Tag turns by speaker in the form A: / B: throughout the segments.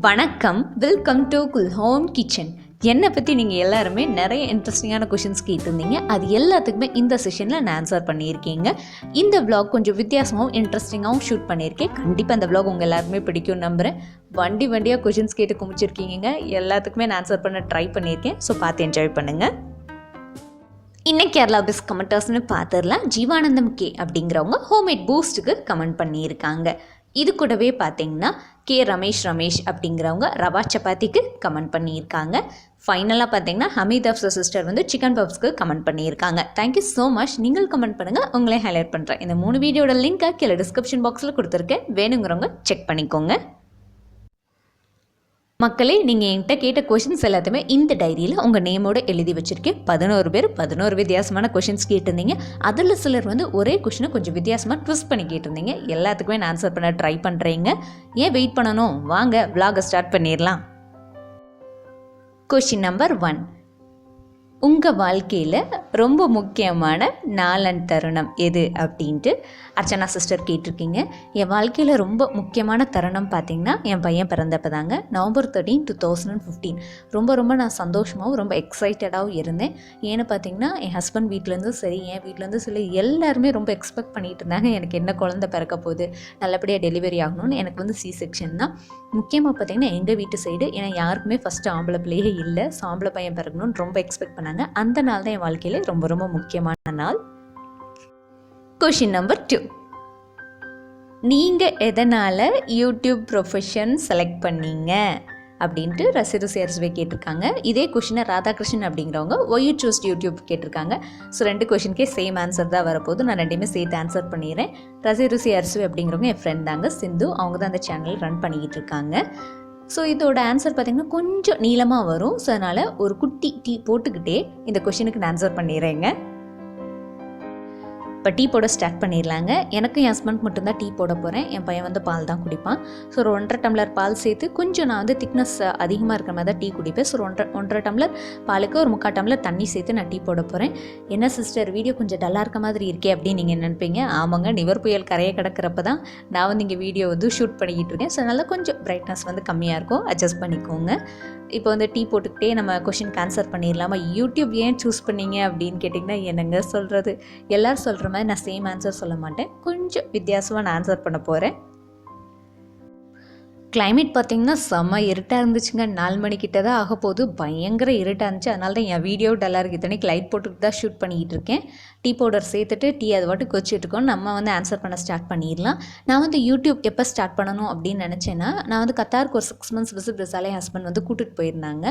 A: வணக்கம், welcome to Kul home kitchen. என்னை பற்றி நீங்கள் எல்லாருமே நிறைய இன்ட்ரெஸ்டிங்கான கொஷின்ஸ் கேட்டிருந்தீங்க. அது எல்லாத்துக்குமே இந்த செஷனில் நான் ஆன்சர் பண்ணியிருக்கீங்க. இந்த விளாக் கொஞ்சம் வித்தியாசமாகவும் இன்ட்ரெஸ்டிங்காகவும் ஷூட் பண்ணியிருக்கேன். கண்டிப்பாக இந்த விளாக் உங்கள் எல்லாருமே பிடிக்கும் நம்புகிறேன். வண்டியாக கொஷின்ஸ் கேட்டு குமிச்சிருக்கீங்க. எல்லாத்துக்குமே நான் ஆன்சர் பண்ண ட்ரை பண்ணியிருக்கேன். ஸோ பார்த்து என்ஜாய் பண்ணுங்கள். இன்னைக்கு கேரளா பெஸ்ட் கமெண்டர்ஸ்னு பார்த்துடலாம். ஜீவானந்தம் கே அப்படிங்கிறவங்க ஹோம்மேட் பூஸ்ட்டுக்கு கமெண்ட் பண்ணியிருக்காங்க. இது கூடவே பார்த்தீங்கன்னா கே ரமேஷ் அப்படிங்கிறவங்க ரவா சப்பாத்திக்கு கமெண்ட் பண்ணியிருக்காங்க. ஃபைனலாக பார்த்தீங்கன்னா ஹமீத் அஃப்சர் சிஸ்டர் வந்து சிக்கன் பப்ஸ்க்கு கமெண்ட் பண்ணியிருக்காங்க. Thank you so much. நீங்கள் கமெண்ட் பண்ணுங்கள், உங்களே ஹைலைட் பண்ணுறேன். இந்த 3 வீடியோட லிங்க்கை கீழே டிஸ்கிரிப்ஷன் பாக்ஸில் கொடுத்துருக்கேன். வேணுங்கிறவங்க செக் பண்ணிக்கோங்க. மக்களே, நீங்கள் என்கிட்ட கேட்ட கொஷின்ஸ் எல்லாத்தையுமே இந்த டைரியில் உங்கள் நேமோடு எழுதி வச்சுருக்கேன். 11 பேர் 11 வித்தியாசமான கொஷின்ஸ் கேட்டிருந்தீங்க. அதில் சிலர் வந்து ஒரே கொஷினை கொஞ்சம் வித்தியாசமாக ட்விஸ்ட் பண்ணி கேட்டிருந்தீங்க. எல்லாத்துக்குமே நான் ஆன்சர் பண்ண ட்ரை பண்ணுறீங்க. ஏன் வெயிட் பண்ணணும்? வாங்க விளாகை ஸ்டார்ட் பண்ணிடலாம். Question number 1. உங்கள் வாழ்க்கையில் ரொம்ப முக்கியமான நாளன் தருணம் எது அப்படின்ட்டு அர்ச்சனா சிஸ்டர் கேட்டிருக்கீங்க. என் வாழ்க்கையில் ரொம்ப முக்கியமான தருணம் பார்த்திங்கன்னா என் பையன் பிறந்தப்போ தாங்க. நவம்பர் 13, 2015. ரொம்ப நான் சந்தோஷமாகவும் ரொம்ப எக்ஸைட்டடாகவும் இருந்தேன். ஏன்னு பார்த்திங்கன்னா என் ஹஸ்பண்ட் வீட்டிலேருந்து சரி, என் வீட்டிலேருந்து சரி, எல்லாருமே ரொம்ப எக்ஸ்பெக்ட் பண்ணிகிட்டு இருந்தாங்க எனக்கு என்ன குழந்தை பிறக்க போகுது, நல்லபடியாக டெலிவரி ஆகணும்னு. எனக்கு வந்து C-செக்ஷன் தான். முக்கியமாக பார்த்திங்கன்னா எங்கள் வீட்டு சைடு, ஏன்னா யாருக்குமே ஃபஸ்ட்டு ஆம்பளை பிள்ளையே இல்லை, ஸோ ஆம்பளை பையன் பிறக்கணும்னு ரொம்ப எக்ஸ்பெக்ட் பண்ணாங்க. அந்த நாள் தான் என் வாழ்க்கையில் ரொம்ப முக்கியமான நாள். Question number 2. நீங்கள் எதனால் யூடியூப் ப்ரொஃபஷன் செலக்ட் பண்ணீங்க அப்படின்ட்டு ரசிருசியர்ஸ்வே கேட்டிருக்காங்க. இதே கொஷினை ராதாகிருஷ்ணன் அப்படிங்கிறவங்க ஒய் யூ சூஸ் யூடியூப் கேட்டிருக்காங்க. ஸோ 2 கொஷினுக்கே சேம் ஆன்சர் தான் வரப்போகுது. நான் 2மே சேர்த்து ஆன்சர் பண்ணிடுறேன். ரசிருசியர்ஸ்வே அப்படிங்கிறவங்க என் ஃப்ரெண்ட் தாங்க, சிந்து. அவங்க தான் அந்த சேனல் ரன் பண்ணிக்கிட்டு இருக்காங்க. ஸோ இதோட ஆன்சர் பார்த்திங்கன்னா கொஞ்சம் நீளமாக வரும். ஸோ அதனால் ஒரு குட்டி டீ போட்டுக்கிட்டே இந்த கொஷினுக்கு நான் ஆன்சர் பண்ணிடுறேங்க. இப்போ டீ போட ஸ்டார்ட் பண்ணிடலாங்க. எனக்கும் என் ஹஸ்பண்ட் மட்டும்தான் டீ போட போகிறேன். என் பையன் வந்து பால் தான் குடிப்பான். ஸோ ஒரு 1.5 டம்ளர் பால் சேர்த்து கொஞ்சம் நான் வந்து திக்னஸ் அதிகமாக இருக்கிற மாதிரி தான் டீ குடிப்பேன். ஸோ 1.5 டம்ளர் பாலுக்கு ஒரு 3/4 டம்ளர் தண்ணி சேர்த்து நான் டீ போட போகிறேன். என்ன சிஸ்டர் வீடியோ கொஞ்சம் டல்லாக இருக்க மாதிரி இருக்கே அப்படின்னு நீங்கள் நினைப்பீங்க. ஆமாங்க, நிவர் புயல் கரையை கிடக்கிறப்ப தான் நான் வந்து இங்கே வீடியோ வந்து ஷூட் பண்ணிக்கிட்டு இருக்கேன். ஸோ அதனால் கொஞ்சம் பிரைட்னஸ் வந்து கம்மியாக இருக்கும், அட்ஜஸ்ட் பண்ணிக்கோங்க. இப்போ வந்து டீ போட்டுக்கிட்டே நம்ம கொஷினுக்கு ஆன்சர் பண்ணிடலாமா? யூடியூப் ஏன் சூஸ் பண்ணீங்க அப்படின்னு கேட்டிங்கன்னா என்னங்க சொல்கிறது, எல்லோரும் சொல்கிற மாதிரி நான் சேம் ஆன்சர் சொல்ல மாட்டேன். கொஞ்சம் வித்தியாசமாக நான் ஆன்சர் பண்ண போகிறேன். கிளைமேட் பார்த்திங்கன்னா செம்ம இருட்டாக இருந்துச்சுங்க. 4 மணிக்கிட்ட தான் ஆக போகுது. பயங்கர இருட்டாக இருந்துச்சு. அதனால தான் என் வீடியோ டல்லாக இருக்குது. இத்தனைக்கு லைட் போட்டுட்டு தான் ஷூட் பண்ணிக்கிட்டு இருக்கேன். டீ பவுடர் சேர்த்துட்டு டீ அது பாட்டு கொச்சிட்ருக்கோம். நம்ம வந்து ஆன்சர் பண்ண ஸ்டார்ட் பண்ணிடலாம். நான் வந்து யூடியூப் எப்போ ஸ்டார்ட் பண்ணணும் அப்படின்னு நினச்சேன்னா, நான் வந்து கத்தாருக்கு ஒரு 6 months விசிட் விசாலே என் ஹஸ்பண்ட் வந்து கூட்டிகிட்டு போயிருந்தாங்க.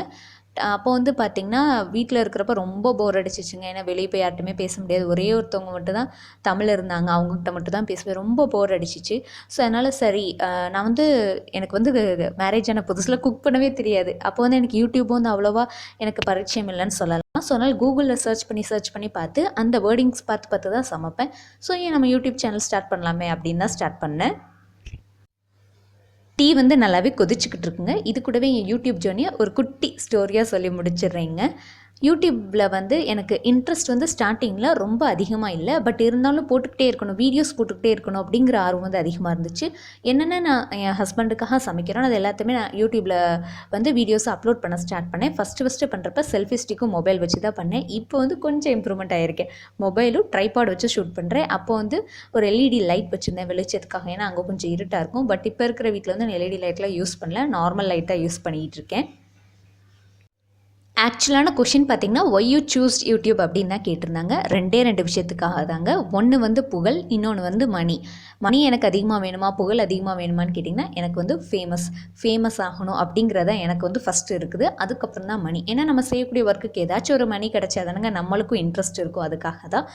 A: அப்போ வந்து பார்த்திங்கன்னா வீட்டில் இருக்கிறப்ப ரொம்ப போர் அடிச்சிச்சுங்க. ஏன்னா வெளியே போய் யார்ட்டுமே பேச முடியாது. ஒரே ஒருத்தவங்க மட்டும் தான் தமிழ் இருந்தாங்க, அவங்ககிட்ட மட்டும் தான் பேசுவேன். ரொம்ப போர் அடிச்சிச்சு. ஸோ அதனால் சரி, நான் வந்து எனக்கு வந்து மேரேஜ் ஆன புதுசில் குக் பண்ணவே தெரியாது. அப்போ வந்து எனக்கு யூடியூப் வந்து அவ்வளோவா எனக்கு பரிச்சயம் இல்லைன்னு சொல்லலாம். ஸோ அதனால் கூகுளில் சர்ச் பண்ணி பார்த்து அந்த வேர்டிங்ஸ் பார்த்து தான் சமைப்பேன். ஸோ ஏன் நம்ம யூடியூப் சேனல் ஸ்டார்ட் பண்ணலாமே அப்படின்னு தான் ஸ்டார்ட் பண்ணேன். டீ வந்து நல்லாவே கொதிச்சுக்கிட்டு இருக்குங்க. இது கூடவே என் யூடியூப் ஜேர்னியை ஒரு குட்டி ஸ்டோரியாக சொல்லி முடிச்சிடுறேங்க. யூடியூப்பில் வந்து எனக்கு இன்ட்ரெஸ்ட் வந்து ஸ்டார்டிங்கில் ரொம்ப அதிகமாக இல்லை. பட் இருந்தாலும் போட்டுக்கிட்டே இருக்கணும், வீடியோஸ் போட்டுக்கிட்டே இருக்கணும் அப்படிங்கிற ஆர்வம் வந்து அதிகமாக இருந்துச்சு. என்னென்ன நான் என் ஹஸ்பண்டுக்காக சமைக்கிறேன் அது எல்லாத்தையுமே நான் யூடியூப்பில் வந்து வீடியோஸ் அப்லோட் பண்ண ஸ்டார்ட் பண்ணேன். ஃபஸ்ட்டு பண்ணுறப்ப செல்ஃபி ஸ்டிக்கும் மொபைல் வச்சு தான் பண்ணேன். இப்போ வந்து கொஞ்சம் இம்ப்ரூவ்மெண்ட் ஆகிருக்கேன். மொபைலும் ட்ரைபாட் வச்சு ஷூட் பண்ணுறேன். அப்போ வந்து ஒரு LED லைட் வச்சுருந்தேன் வெளிச்சத்துக்காக. ஏன்னா அங்கே கொஞ்சம் இருட்டாக இருக்கும். பட் இப்போ இருக்கிற வீட்டில் வந்து நான் LED லைட்லாம் யூஸ் பண்ணல, நார்மல் லைட் தான் யூஸ் பண்ணிகிட்டு இருக்கேன். ஆக்சுவலான கொஷின் பார்த்திங்கன்னா ஒய் யூ சூஸ் யூடியூப் அப்படின்னு தான் கேட்டிருந்தாங்க. 2 விஷயத்துக்காக தாங்க. ஒன்று வந்து புகழ், இன்னொன்று வந்து மணி எனக்கு அதிகமாக வேணுமா, புகழ் அதிகமாக வேணுமான்னு கேட்டிங்கன்னா எனக்கு வந்து ஃபேமஸ் ஆகணும் அப்படிங்கிறத எனக்கு வந்து ஃபஸ்ட்டு இருக்குது. அதுக்கப்புறம் தான் மணி. ஏன்னா நம்ம செய்யக்கூடிய ஒர்க்குக்கு ஏதாச்சும் ஒரு மணி கிடச்சாதானுங்க நம்மளுக்கும் இன்ட்ரெஸ்ட் இருக்கும். அதுக்காக தான்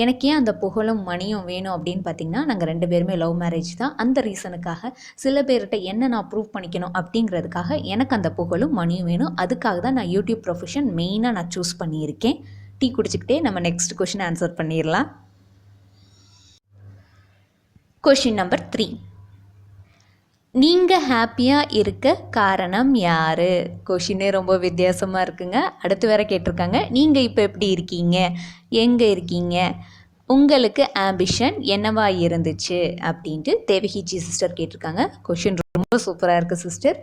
A: எனக்கு ஏன் அந்த புகழும் மணியும் வேணும் அப்படின்னு பார்த்திங்கன்னா, நாங்கள் 2 பேருமே லவ் மேரேஜ் தான். அந்த ரீசனுக்காக சில பேர்கிட்ட என்ன நான் ப்ரூவ் பண்ணிக்கணும் அப்படிங்கிறதுக்காக எனக்கு அந்த புகழும் மணியும் வேணும். அதுக்காக தான் நான் யூடியூப் ப்ரொஃபஷன் மெயினாக நான் சூஸ் பண்ணியிருக்கேன். டீ குடிச்சிக்கிட்டே நம்ம நெக்ஸ்ட் கொஷின் ஆன்சர் பண்ணிடலாம். Question number 3. நீங்கள் ஹாப்பியாக இருக்க காரணம் யார்? கொஷினே ரொம்ப வித்தியாசமாக இருக்குங்க. அடுத்து வேற கேட்டிருக்காங்க, நீங்கள் இப்போ எப்படி இருக்கீங்க, எங்கே இருக்கீங்க, உங்களுக்கு ஆம்பிஷன் என்னவா இருந்துச்சு அப்படின்ட்டு தேவகிஜி சிஸ்டர் கேட்டிருக்காங்க. கொஷின் ரொம்ப சூப்பராக இருக்குது சிஸ்டர்.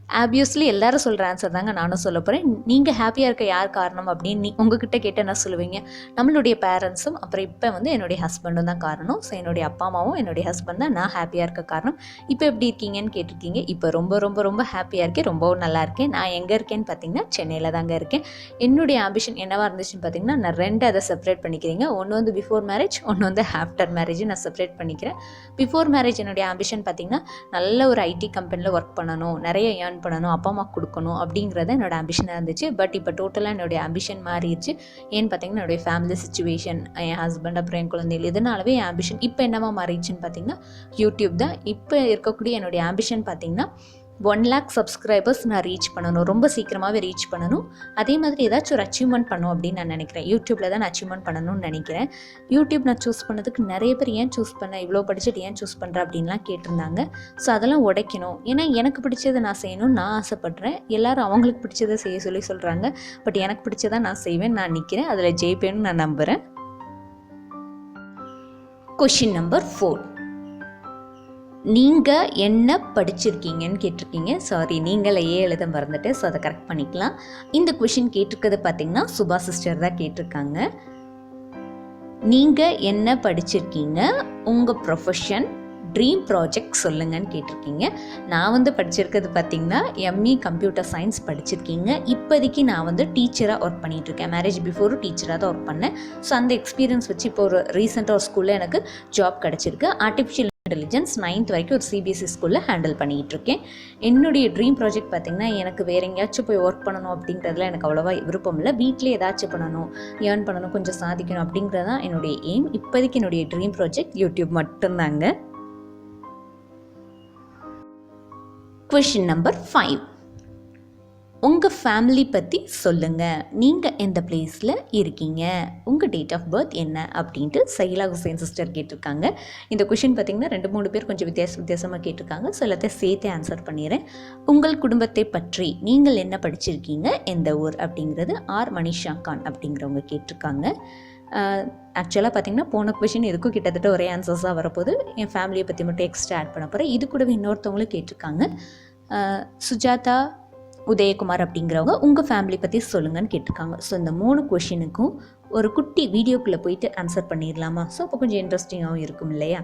A: ஆப்வியஸ்லி எல்லாரும் சொல்கிற ஆன்சர் தாங்க நானும் சொல்ல போகிறேன். நீங்கள் ஹாப்பியாக இருக்க யார் காரணம் அப்படின்னு உங்ககிட்ட கேட்டு என்ன சொல்லுவீங்க? நம்மளுடைய பேரண்ட்ஸும் அப்புறம் இப்போ வந்து என்னுடைய ஹஸ்பண்டும் தான் காரணம். ஸோ என்னுடைய அப்பா அம்மாவும் என்னுடைய ஹஸ்பண்ட் தான் நான் ஹாப்பியாக இருக்க காரணம். இப்போ எப்படி இருக்கீங்கன்னு கேட்டிருக்கீங்க. இப்போ ரொம்ப ரொம்ப ரொம்ப ஹாப்பியாக இருக்கேன், ரொம்பவும் நல்லா இருக்கேன். நான் எங்கே இருக்கேன்னு பார்த்தீங்கன்னா சென்னையில் தாங்க இருக்கேன். என்னுடைய ஆம்பிஷன் என்னவாக இருந்துச்சுன்னு பார்த்தீங்கன்னா, நான் 2 அதை செப்பரேட் பண்ணிக்கிறீங்க. ஒன்று வந்து பிஃபோர் மேரேஜ், ஒன்று வந்து ஆஃப்டர் மேரேஜ் நான் செப்பரேட் பண்ணிக்கிறேன். பிஃபோர் மேரேஜ் என்னுடைய ஆம்பிஷன் பார்த்தீங்கன்னா, நல்ல ஒரு ஐடி கம்பெனியில் ஒர்க் பண்ணணும், நிறைய ஏர்ன் பண்ணணும், அப்பா அம்மா கொடுக்கணும் அப்படிங்கிறத என்னோட ஆம்பிஷனாக இருந்துச்சு. பட் இப்போ டோட்டலாக என்னுடைய ஆம்பிஷன் மாறிடுச்சு. ஏன்னு பார்த்தீங்கன்னா, என்னுடைய ஃபேமிலி சிச்சுவேஷன், என் ஹஸ்பண்ட் அப்புறம் என் குழந்தைகள், இதனாலவே என் ஆம்பிஷன் இப்போ என்னவா மாறிடுச்சுன்னு பார்த்தீங்கன்னா யூடியூப் தான். இப்போ இருக்கக்கூடிய என்னுடைய ஆம்பிஷன் பார்த்தீங்கன்னா 1 lakh சப்ஸ்கிரைபர்ஸ் நான் ரீச் பண்ணணும், ரொம்ப சீக்கிரமாகவே ரீச் பண்ணணும். அதே மாதிரி ஏதாச்சும் ஒரு அச்சீவ்மெண்ட் பண்ணணும் அப்படின்னு நான் நினைக்கிறேன். யூடியூப்பில் தான் நான் அச்சீவ்மெண்ட் பண்ணணும்னு நினைக்கிறேன். யூடியூப் நான் சூஸ் பண்ணதுக்கு நிறைய பேர் ஏன் சூஸ் பண்ண, இவ்வளோ படிச்சுட்டு ஏன் சூஸ் பண்ணுற அப்படின்லாம் கேட்டிருந்தாங்க. ஸோ அதெல்லாம் உடைக்கணும். ஏன்னா எனக்கு பிடிச்சதை நான் செய்யணும்னு நான் ஆசைப்பட்றேன். எல்லோரும் அவங்களுக்கு பிடிச்சதை செய்ய சொல்கிறாங்க. பட் எனக்கு பிடிச்சதை நான் செய்வேன், நான் நிற்கிறேன், அதில் ஜெயிப்பேன்னு நான் நம்புகிறேன். கொஷின் நம்பர் 4, நீங்கள் என்ன படிச்சிருக்கீங்கன்னு கேட்டிருக்கீங்க. சாரி, நீங்களே எழுத மறந்துட்டேன். ஸோ அதை கரெக்ட் பண்ணிக்கலாம். இந்த கொஷின் கேட்டிருக்கிறது பார்த்தீங்கன்னா சுபா சிஸ்டர் தான் கேட்டிருக்காங்க. நீங்கள் என்ன படிச்சிருக்கீங்க, உங்கள் ப்ரொஃபஷன், ட்ரீம் ப்ராஜெக்ட் சொல்லுங்கன்னு கேட்டிருக்கீங்க. நான் வந்து படிச்சிருக்கிறது பார்த்தீங்கன்னா எம்இ கம்ப்யூட்டர் சயின்ஸ் படிச்சிருக்கீங்க. இப்போதைக்கு நான் வந்து டீச்சராக ஒர்க் பண்ணிகிட்ருக்கேன். மேரேஜ் பிஃபோரும் டீச்சராக தான் ஒர்க் பண்ணேன். ஸோ அந்த எக்ஸ்பீரியன்ஸ் வச்சு இப்போ ஒரு ரீசெண்டாக ஒரு ஸ்கூலில் எனக்கு ஜாப் கிடச்சிருக்கு. ஆர்டிஃபிஷியல் இன்டெலிஜென்ஸ் 9th வரைக்கும் ஒரு சிபிஎஸ்சி ஸ்கூலில் ஹேண்டில் பண்ணிகிட்டு இருக்கேன். என்னுடைய ட்ரீம் ப்ராஜெக்ட் பார்த்திங்கன்னா, எனக்கு வேறு எங்கேயாச்சும் போய் ஒர்க் பண்ணணும் அப்படிங்கிறதுல எனக்கு அவ்வளோவா விருப்பம் இல்லை. வீட்டிலே ஏதாச்சும் பண்ணணும், ஏர்ன் பண்ணணும், கொஞ்சம் சாதிக்கணும் அப்படிங்கிறது தான் என்னுடைய எய்ம். இப்போதைக்கு என்னுடைய ட்ரீம் ப்ராஜெக்ட் யூடியூப் மட்டும்தாங்க. கொஷின் நம்பர் 5, உங்கள் ஃபேமிலி பற்றி சொல்லுங்கள். நீங்கள் எந்த பிளேஸில் இருக்கீங்க, உங்கள் டேட் ஆஃப் பர்த் என்ன அப்படின்ட்டு சைலா ஹுசைன் சிஸ்டர் கேட்டிருக்காங்க. இந்த கொஷின் பார்த்திங்கன்னா 2-3 பேர் கொஞ்சம் வித்தியாசமாக கேட்டிருக்காங்க. ஸோ எல்லாத்தையும் சேர்த்து ஆன்சர் பண்ணிடுறேன். உங்கள் குடும்பத்தை பற்றி நீங்கள் என்ன படிச்சிருக்கீங்க, எந்த ஊர் அப்படிங்கிறது ஆர் மனிஷா கான் அப்படிங்கிறவங்க கேட்டிருக்காங்க. ஆக்சுவலாக பார்த்திங்கன்னா போன கொஷின் இதுக்கும் கிட்டத்தட்ட ஒரே ஆன்சர்ஸாக வரப்போது. என் ஃபேமிலியை பற்றி மட்டும் எக்ஸ்ட்ரா ஆட் பண்ண போகிறேன். இது கூடவே இன்னொருத்தவங்களும் கேட்டிருக்காங்க. சுஜாதா உதயகுமார் அப்படிங்கிறவங்க உங்கள் ஃபேமிலி பற்றி சொல்லுங்கன்னு கேட்டிருக்காங்க. ஸோ இந்த 3 கொஷினுக்கும் ஒரு குட்டி வீடியோக்குள்ளே போயிட்டு ஆன்சர் பண்ணிடலாமா? ஸோ அப்போ கொஞ்சம் இன்ட்ரெஸ்டிங்காகவும் இருக்கும் இல்லையா?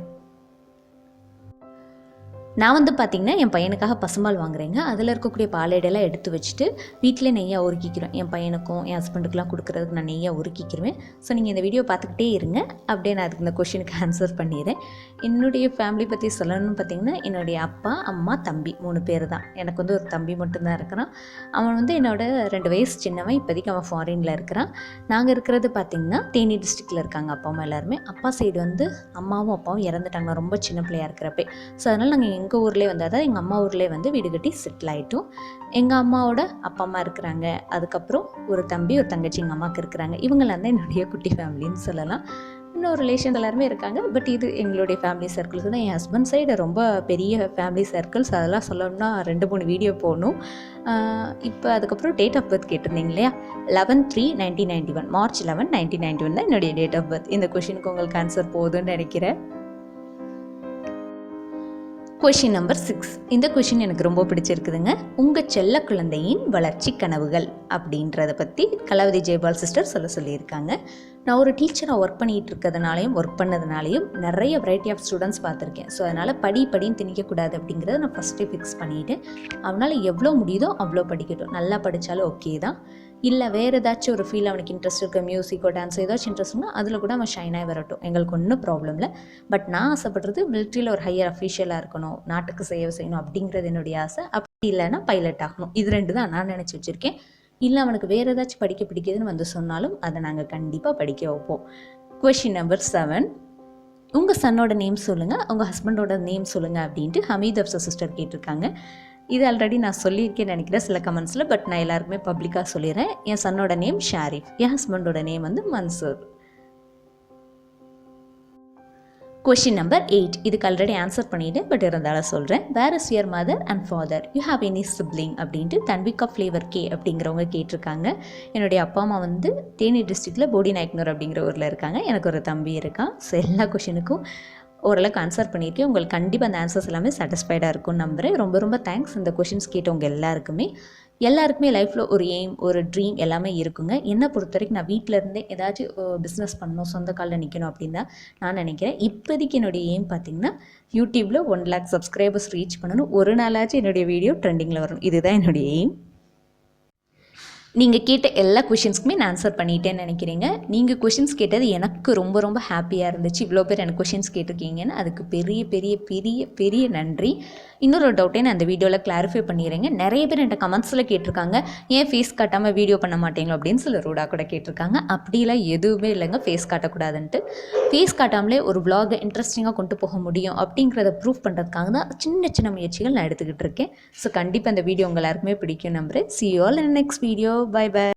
A: நான் வந்து பார்த்திங்கன்னா என் பையனுக்காக பசும்பால் வாங்குறேங்க. அதில் இருக்கக்கூடிய பாலேடெல்லாம் எடுத்து வச்சுட்டு வீட்டில் நெய்யாக உருக்கிக்கிறேன். என் பையனுக்கும் என் ஹஸ்பண்டுக்கெலாம் கொடுக்குறதுக்கு நான் நெய்யாக உருக்கிக்கிறேன். ஸோ நீங்கள் இந்த வீடியோ பார்த்துக்கிட்டே இருங்க, அப்படியே நான் அதுக்கு இந்த கொஷினுக்கு ஆன்சர் பண்ணிடுறேன். என்னுடைய ஃபேமிலி பற்றி சொல்லணும்னு பார்த்திங்கன்னா, என்னுடைய அப்பா, அம்மா, தம்பி 3 பேர் தான். எனக்கு வந்து ஒரு தம்பி மட்டும்தான் இருக்கிறான். அவன் வந்து என்னோட 2 வயசு சின்னவன். இப்போதைக்கு அவன் ஃபாரினில் இருக்கிறான். நாங்கள் இருக்கிறது பார்த்திங்கன்னா தேனி டிஸ்ட்ரிக்டில் இருக்காங்க அப்பா அம்மா எல்லாருமே. அப்பா சைடு வந்து அம்மாவும் அப்பாவும் இறந்துட்டாங்க ரொம்ப சின்ன பிள்ளையாக இருக்கிறப்பே. ஸோ அதனால் நாங்கள் எங்கள் ஊர்லேயே வந்து, அதாவது எங்கள் அம்மா ஊர்லேயே வந்து வீடு கட்டி செட்டில் ஆகிட்டோம். எங்கள் அம்மாவோட அப்பா அம்மா இருக்கிறாங்க. அதுக்கப்புறம் ஒரு தம்பி ஒரு தங்கச்சி எங்கள் அம்மாவுக்கு இருக்கிறாங்க. இவங்களாம் தான் என்னுடைய குட்டி ஃபேமிலின்னு சொல்லலாம். இன்னும் ரிலேஷன் எல்லாருமே இருக்காங்க. பட் இது எங்களுடைய ஃபேமிலி சர்க்கிள்ஸ் தான். என் ஹஸ்பண்ட் சைடு ரொம்ப பெரிய ஃபேமிலி சர்க்கிள்ஸ். அதெல்லாம் சொல்லணும்னா 2-3 வீடியோ போகணும். இப்போ அதுக்கப்புறம் டேட் ஆஃப் பர்த் கேட்டிருந்தீங்க இல்லையா? 11/3/1991, March 11, 1991 தான் என்னுடைய டேட் ஆஃப் பர்த். இந்த கொஷினுக்கு உங்களுக்கு ஆன்சர் போகுதுன்னு நினைக்கிறேன். கொஷின் நம்பர் 6, இந்த கொஷின் எனக்கு ரொம்ப பிடிச்சிருக்குதுங்க. உங்கள் செல்ல குழந்தையின் வளர்ச்சி கனவுகள் அப்படின்றத பற்றி கலாவதி ஜெயபால் சிஸ்டர் சொல்லியிருக்காங்க. நான் ஒரு டீச்சராக ஒர்க் பண்ணிகிட்டு இருக்கிறதுனாலையும் ஒர்க் பண்ணதுனாலையும் நிறைய வெரைட்டி ஆஃப் ஸ்டூடெண்ட்ஸ் பார்த்துருக்கேன். ஸோ அதனால் படின்னு திணிக்கக்கூடாது அப்படிங்கிறத நான் ஃபஸ்ட்டே ஃபிக்ஸ் பண்ணிவிட்டேன். அவனால் எவ்வளோ முடியுதோ அவ்வளோ படிக்கட்டும். நல்லா படித்தாலும் ஓகே தான். இல்லை வேறு ஏதாச்சும் ஒரு ஃபீல் அவனுக்கு இன்ட்ரெஸ்ட் இருக்குது, மியூசிக்கோ டான்ஸோ ஏதாச்சும் இன்ட்ரெஸ்ட்னா அதில் கூட அவன் ஷைனாக வரட்டும், எங்களுக்கு ஒன்றும் ப்ராப்ளம் இல்லை. பட் நான் ஆசைப்படுறது மிலிட்ரியில் ஒரு ஹையர் அஃபீஷியலாக இருக்கணும், நாட்டுக்கு சேவை செய்யணும் அப்படிங்கிறது என்னுடைய ஆசை. அப்படி இல்லைன்னா பைலட் ஆகணும். இது 2 தான் நான் நினச்சி வச்சுருக்கேன். இல்லை அவனுக்கு வேறு ஏதாச்சும் படிக்க பிடிக்குதுன்னு வந்து சொன்னாலும் அதை நாங்கள் கண்டிப்பாக படிக்க வைப்போம். கொஷின் நம்பர் 7, உங்கள் சன்னோட நேம் சொல்லுங்கள், உங்கள் ஹஸ்பண்டோட நேம் சொல்லுங்கள் அப்படின்ட்டு ஹமீத் அப்சா சிஸ்டர் கேட்டிருக்காங்க. இது ஆல்ரெடி நான் சொல்லியிருக்கேன்னு நினைக்கிறேன் சில கமெண்ட்ஸில். பட் நான் எல்லாருக்குமே பப்ளிக்காக சொல்லிடுறேன். என் சன்னோட நேம் ஷாரிஃப், என் ஹஸ்பண்டோட நேம் வந்து மன்சூர். கொஷின் நம்பர் 8, இதுக்கு ஆல்ரெடி ஆன்சர் பண்ணிவிட்டேன், பட் இருந்தாலும் சொல்கிறேன். Where is your mother and father, you have any sibling அப்படின்ட்டு தன்விகா ஃப்ளேவர் கே அப்படிங்கிறவங்க கேட்டிருக்காங்க. என்னுடைய அப்பா அம்மா வந்து தேனி டிஸ்ட்ரிக்டில் போடி நாயக்கனூர் அப்படிங்கிற ஊரில் இருக்காங்க. எனக்கு ஒரு தம்பி இருக்கான். ஸோ எல்லா கொஷினுக்கும் ஓரளவுக்கு ஆன்சர் பண்ணியிருக்கேன். உங்களுக்கு கண்டிப்பாக அந்த ஆன்சர்ஸ் எல்லாமே சாட்டிஸ்ஃபைடாக இருக்கும்னு நம்புகிறேன். ரொம்ப ரொம்ப தேங்க்ஸ் இந்த கொஷின்ஸ் கேட்டவங்க எல்லாருக்குமே லைஃப்பில் ஒரு எய்ம், ஒரு ட்ரீம் எல்லாமே இருக்குங்க. என்னை பொறுத்த வரைக்கும் நான் வீட்டில் இருந்தே ஏதாச்சும் பிஸ்னஸ் பண்ணணும், சொந்த காலில் நிற்கணும் அப்படின்னு தான் நான் நினைக்கிறேன். இப்போதைக்கு என்னுடைய எய்ம் பார்த்திங்கன்னா யூடியூப்பில் 1 lakh சப்ஸ்கிரைபர்ஸ் ரீச் பண்ணணும். ஒரு நாளாச்சும் என்னுடைய வீடியோ ட்ரெண்டிங்கில் வரணும். இதுதான் என்னுடைய எய்ம். நீங்கள் கேட்ட எல்லா கொஷின்ஸ்க்குமே நான் ஆன்சர் பண்ணிட்டேன்னு நினைக்கிறீங்க. நீங்கள் கொஷின்ஸ் கேட்டது எனக்கு ரொம்ப ரொம்ப ஹாப்பியாக இருந்துச்சு. இவ்வளோ பேர் எனக்கு கொஷின்ஸ் கேட்டிருக்கீங்கன்னு அதுக்கு பெரிய பெரிய பெரிய பெரிய நன்றி. இன்னொரு டவுட்டே நான் அந்த வீடியோவில் கிளாரிஃபை பண்ணிடுறேங்க. நிறைய பேர் என்கிட்ட கமெண்ட்ஸில் கேட்டிருக்காங்க, ஏன் ஃபேஸ் காட்டாமல் வீடியோ பண்ண மாட்டீங்களோ அப்படின்னு சில ரூடாக கூட கேட்டிருக்காங்க. அப்படிலாம் எதுவுமே இல்லைங்க ஃபேஸ் காட்டக்கூடாதுன்ட்டு. ஃபேஸ் காட்டாமலே ஒரு vlog இன்ட்ரெஸ்டிங்காக கொண்டு போக முடியும் அப்படிங்கிறத ப்ரூவ் பண்ணுறதுக்காக தான் சின்ன சின்ன முயற்சிகள் நான் எடுத்துக்கிட்டு இருக்கேன். ஸோ கண்டிப்பாக அந்த வீடியோ உங்கள் எல்லாருக்குமே பிடிக்கும் நம்புறேன். See you all in the next video. Bye bye.